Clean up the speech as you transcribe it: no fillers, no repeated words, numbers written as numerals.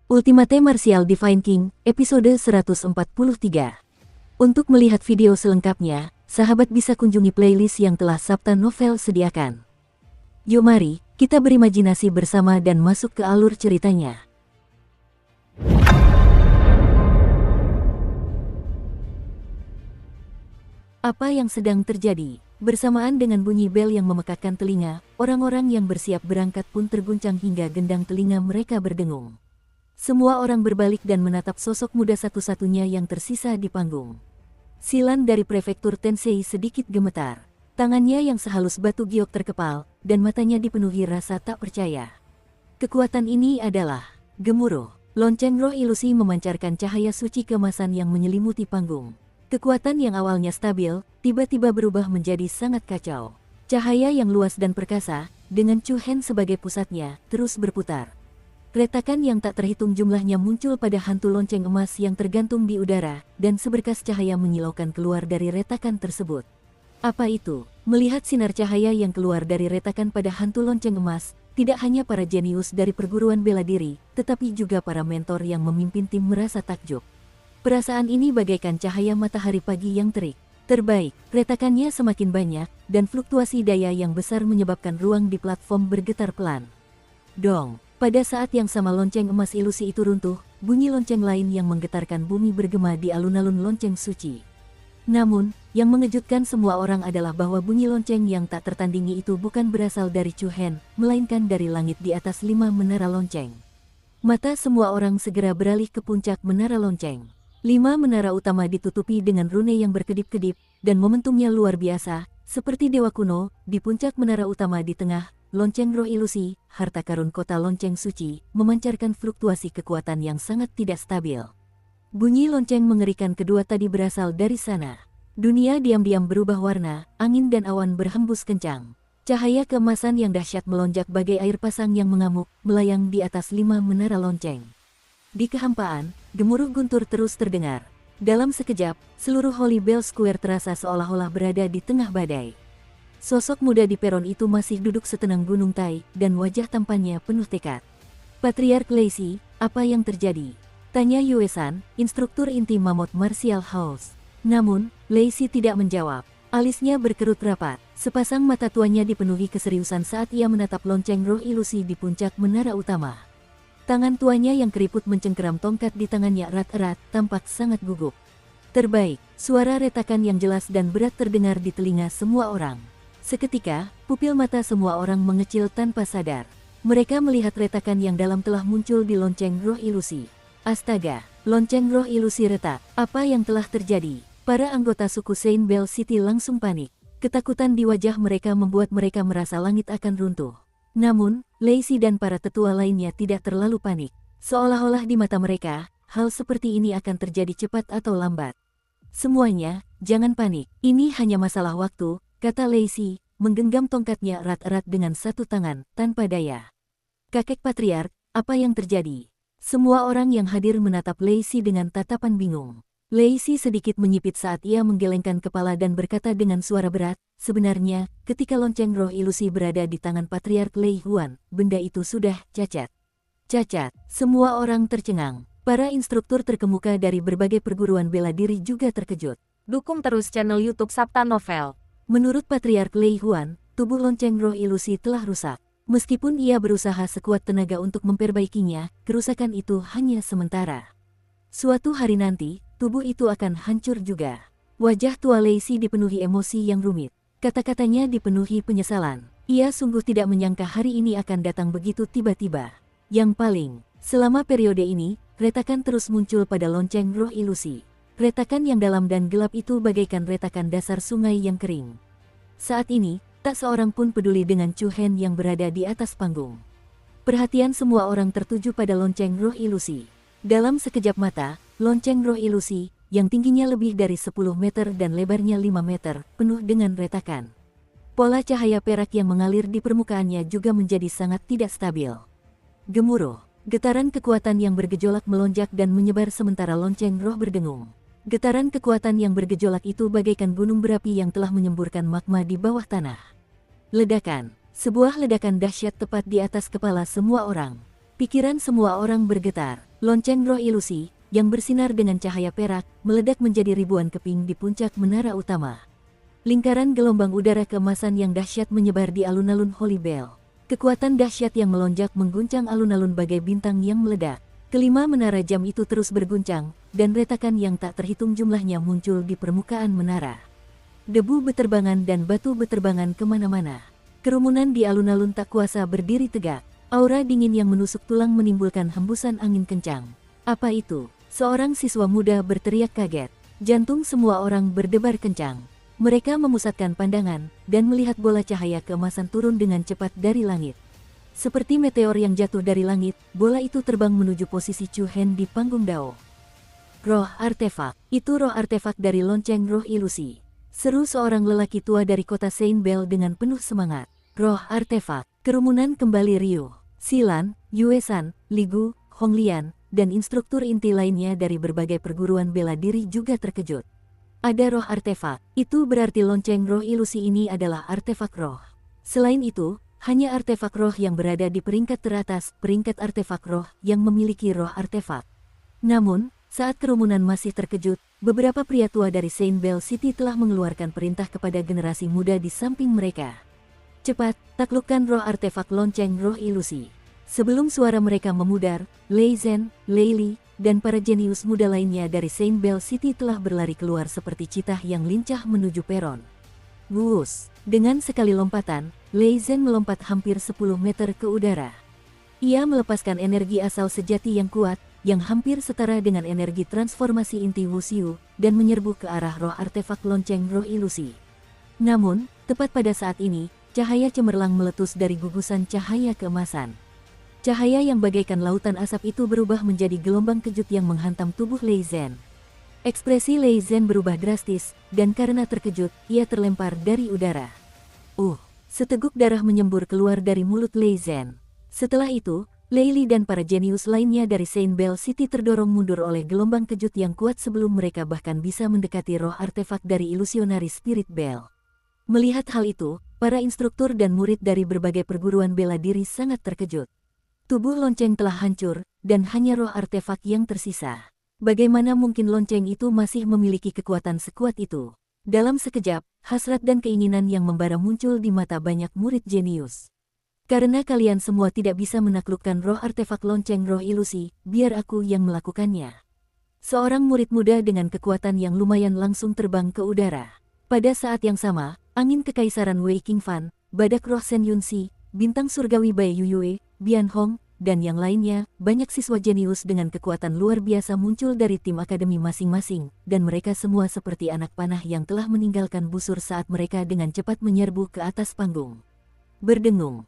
Ultimate Martial Divine King, episode 143. Untuk melihat video selengkapnya, sahabat bisa kunjungi playlist yang telah Sabta Novel sediakan. Yuk mari, kita berimajinasi bersama dan masuk ke alur ceritanya. Apa yang sedang terjadi? Bersamaan dengan bunyi bel yang memekakkan telinga, orang-orang yang bersiap berangkat pun terguncang hingga gendang telinga mereka berdengung. Semua orang berbalik dan menatap sosok muda satu-satunya yang tersisa di panggung. Silan dari prefektur Tensei sedikit gemetar. Tangannya yang sehalus batu giok terkepal, dan matanya dipenuhi rasa tak percaya. Kekuatan ini adalah gemuruh. Lonceng roh ilusi memancarkan cahaya suci keemasan yang menyelimuti panggung. Kekuatan yang awalnya stabil, tiba-tiba berubah menjadi sangat kacau. Cahaya yang luas dan perkasa, dengan Chu Hen sebagai pusatnya, terus berputar. Retakan yang tak terhitung jumlahnya muncul pada hantu lonceng emas yang tergantung di udara, dan seberkas cahaya menyilaukan keluar dari retakan tersebut. Apa itu? Melihat sinar cahaya yang keluar dari retakan pada hantu lonceng emas, tidak hanya para jenius dari perguruan bela diri, tetapi juga para mentor yang memimpin tim merasa takjub. Perasaan ini bagaikan cahaya matahari pagi yang terik. Terbaik, retakannya semakin banyak, dan fluktuasi daya yang besar menyebabkan ruang di platform bergetar pelan. Dong! Pada saat yang sama lonceng emas ilusi itu runtuh, bunyi lonceng lain yang menggetarkan bumi bergema di alun-alun lonceng suci. Namun, yang mengejutkan semua orang adalah bahwa bunyi lonceng yang tak tertandingi itu bukan berasal dari Chu Hen, melainkan dari langit di atas 5 menara lonceng. Mata semua orang segera beralih ke puncak menara lonceng. 5 menara utama ditutupi dengan rune yang berkedip-kedip, dan momentumnya luar biasa, seperti dewa kuno, di puncak menara utama di tengah. Lonceng roh ilusi, harta karun kota lonceng suci, memancarkan fluktuasi kekuatan yang sangat tidak stabil. Bunyi lonceng mengerikan kedua tadi berasal dari sana. Dunia diam-diam berubah warna, angin dan awan berhembus kencang. Cahaya keemasan yang dahsyat melonjak bagai air pasang yang mengamuk, melayang di atas 5 menara lonceng. Di kehampaan, gemuruh guntur terus terdengar. Dalam sekejap, seluruh Holy Bell Square terasa seolah-olah berada di tengah badai. Sosok muda di peron itu masih duduk setenang gunung Tai, dan wajah tampannya penuh tekad. Patriark Lacey, apa yang terjadi? Tanya Yue-san, instruktur inti Mammoth Martial House. Namun, Lacey tidak menjawab. Alisnya berkerut rapat. Sepasang mata tuanya dipenuhi keseriusan saat ia menatap lonceng roh ilusi di puncak menara utama. Tangan tuanya yang keriput mencengkeram tongkat di tangannya erat-erat, tampak sangat gugup. Terbaik, suara retakan yang jelas dan berat terdengar di telinga semua orang. Seketika, pupil mata semua orang mengecil tanpa sadar. Mereka melihat retakan yang dalam telah muncul di lonceng roh ilusi. Astaga, lonceng roh ilusi retak. Apa yang telah terjadi? Para anggota suku Saint Bell City langsung panik. Ketakutan di wajah mereka membuat mereka merasa langit akan runtuh. Namun, Lacey dan para tetua lainnya tidak terlalu panik. Seolah-olah di mata mereka, hal seperti ini akan terjadi cepat atau lambat. Semuanya, jangan panik. Ini hanya masalah waktu, kata Lacey, menggenggam tongkatnya erat-erat dengan satu tangan, tanpa daya. Kakek Patriark, apa yang terjadi? Semua orang yang hadir menatap Lacey dengan tatapan bingung. Lacey sedikit menyipit saat ia menggelengkan kepala dan berkata dengan suara berat, sebenarnya, ketika lonceng roh ilusi berada di tangan Patriark Lei Huan, benda itu sudah cacat. Cacat, semua orang tercengang. Para instruktur terkemuka dari berbagai perguruan bela diri juga terkejut. Dukung terus channel YouTube Sabta Novel. Menurut Patriark Lei Huan, tubuh lonceng roh ilusi telah rusak. Meskipun ia berusaha sekuat tenaga untuk memperbaikinya, kerusakan itu hanya sementara. Suatu hari nanti, tubuh itu akan hancur juga. Wajah tua Lacey dipenuhi emosi yang rumit. Kata-katanya dipenuhi penyesalan. Ia sungguh tidak menyangka hari ini akan datang begitu tiba-tiba. Yang paling, selama periode ini, retakan terus muncul pada lonceng roh ilusi. Retakan yang dalam dan gelap itu bagaikan retakan dasar sungai yang kering. Saat ini, tak seorang pun peduli dengan Chu Hen yang berada di atas panggung. Perhatian semua orang tertuju pada lonceng roh ilusi. Dalam sekejap mata, lonceng roh ilusi, yang tingginya lebih dari 10 meter dan lebarnya 5 meter, penuh dengan retakan. Pola cahaya perak yang mengalir di permukaannya juga menjadi sangat tidak stabil. Gemuruh, getaran kekuatan yang bergejolak melonjak dan menyebar sementara lonceng roh berdengung. Getaran kekuatan yang bergejolak itu bagaikan gunung berapi yang telah menyemburkan magma di bawah tanah. Ledakan, sebuah ledakan dahsyat tepat di atas kepala semua orang. Pikiran semua orang bergetar. Lonceng roh ilusi, yang bersinar dengan cahaya perak, meledak menjadi ribuan keping di puncak menara utama. Lingkaran gelombang udara keemasan yang dahsyat menyebar di alun-alun Holy Bell. Kekuatan dahsyat yang melonjak mengguncang alun-alun bagai bintang yang meledak. Kelima menara jam itu terus berguncang, dan retakan yang tak terhitung jumlahnya muncul di permukaan menara. Debu beterbangan dan batu beterbangan kemana-mana. Kerumunan di alun-alun tak kuasa berdiri tegak. Aura dingin yang menusuk tulang menimbulkan hembusan angin kencang. Apa itu? Seorang siswa muda berteriak kaget. Jantung semua orang berdebar kencang. Mereka memusatkan pandangan, dan melihat bola cahaya keemasan turun dengan cepat dari langit. Seperti meteor yang jatuh dari langit, bola itu terbang menuju posisi Chu Hen di panggung Dao. Roh artefak, itu roh artefak dari lonceng roh ilusi. Seru seorang lelaki tua dari kota Saint Bell dengan penuh semangat. Roh artefak, kerumunan kembali riuh. Silan, Yuesan, Ligu, Honglian, dan instruktur inti lainnya dari berbagai perguruan bela diri juga terkejut. Ada roh artefak, itu berarti lonceng roh ilusi ini adalah artefak roh. Selain itu, hanya artefak roh yang berada di peringkat teratas, peringkat artefak roh yang memiliki roh artefak. Namun, saat kerumunan masih terkejut, beberapa pria tua dari Saint Bell City telah mengeluarkan perintah kepada generasi muda di samping mereka. Cepat, taklukkan roh artefak lonceng roh ilusi. Sebelum suara mereka memudar, Lei Zhen, Lei Li, dan para jenius muda lainnya dari Saint Bell City telah berlari keluar seperti citah yang lincah menuju peron. Wuus, dengan sekali lompatan, Lei Zhen melompat hampir 10 meter ke udara. Ia melepaskan energi asal sejati yang kuat, yang hampir setara dengan energi transformasi inti Wushu, dan menyerbu ke arah roh artefak lonceng roh ilusi. Namun, tepat pada saat ini, cahaya cemerlang meletus dari gugusan cahaya keemasan. Cahaya yang bagaikan lautan asap itu berubah menjadi gelombang kejut yang menghantam tubuh Lei Zhen. Ekspresi Lei Zhen berubah drastis, dan karena terkejut, ia terlempar dari udara. Seteguk darah menyembur keluar dari mulut Lei Zhen. Setelah itu, Lei Li dan para jenius lainnya dari Saint Bell City terdorong mundur oleh gelombang kejut yang kuat sebelum mereka bahkan bisa mendekati roh artefak dari ilusionaris Spirit Bell. Melihat hal itu, para instruktur dan murid dari berbagai perguruan bela diri sangat terkejut. Tubuh lonceng telah hancur, dan hanya roh artefak yang tersisa. Bagaimana mungkin lonceng itu masih memiliki kekuatan sekuat itu? Dalam sekejap, hasrat dan keinginan yang membara muncul di mata banyak murid jenius. Karena kalian semua tidak bisa menaklukkan roh artefak lonceng roh ilusi, biar aku yang melakukannya. Seorang murid muda dengan kekuatan yang lumayan langsung terbang ke udara. Pada saat yang sama, angin kekaisaran Wei Qingfan, badak roh Shen Yunxi, bintang surgawi Bai Yuyue, Bian Hong, dan yang lainnya, banyak siswa jenius dengan kekuatan luar biasa muncul dari tim akademi masing-masing, dan mereka semua seperti anak panah yang telah meninggalkan busur saat mereka dengan cepat menyerbu ke atas panggung. Berdengung.